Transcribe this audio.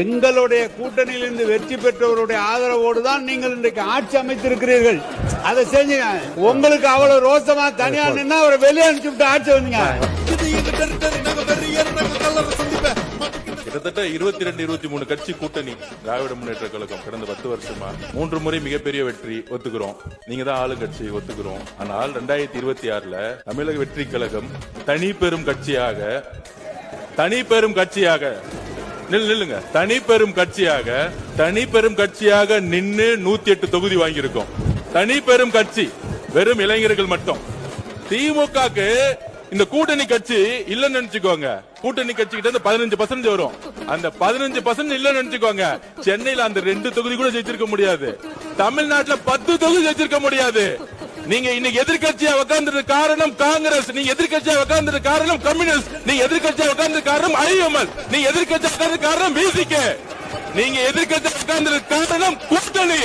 எங்களுடைய கூட்டணியிலிருந்து வெற்றி பெற்றவருடைய ஆதரவோடு தான் நீங்கள் இன்றைக்கு ஆட்சி அமைத்திருக்கிறீர்கள். அதை செஞ்சுங்க. உங்களுக்கு அவ்வளவு ரோசமா தனியா நின்னா அவரை வெளியே அனுப்பிச்சு ஆட்சி வந்தீங்க. கிட்டத்தட்ட 22-23 கட்சி கூட்டணி திராவிட முன்னேற்ற கழகம் கடந்த 10 வருஷமா 3 முறை மிகப்பெரிய வெற்றி ஒத்துக்கிறோம். நீங்க தான் ஆளுங்கட்சி ஒத்துக்கிறோம். ஆனால் 2026ல தமிழக வெற்றி கழகம் தனி பெரும் கட்சியாக நின்னு 108 தொகுதி வாங்கியிருக்கோம். தனி பெரும் கட்சி, வெறும் இளைஞர்கள் மட்டும். திமுகக்கு இந்த கூட்டணி கட்சி இல்லன்னு நினைச்சுக்கோங்க. கூட்டணி கட்சி கிட்ட 15% வரும். அந்த 15% இல்லன்னு நினைச்சுக்கோங்க. சென்னையில அந்த 2 தொகுதி கூட ஜெயிச்சிருக்க முடியாது. தமிழ்நாட்டுல 10 தொகுதி ஜெயிச்சிருக்க முடியாது. நீங்க இன்னைக்கு எதிர்கட்சியா உட்கார்ந்து காரணம் காங்கிரஸ், நீங்க எதிர்கட்சியா உட்கார்ந்து காரணம் கம்யூனிஸ்ட், நீங்க எதிர்கட்சியா உட்கார்ந்து காரணம் ஐஎம்எல், நீங்க எதிர்கட்சியா உட்கார்ந்து காரணம் பிசிகே, நீங்க எதிர்கட்சியா உட்கார்ந்து காரணம் கூட்டணி.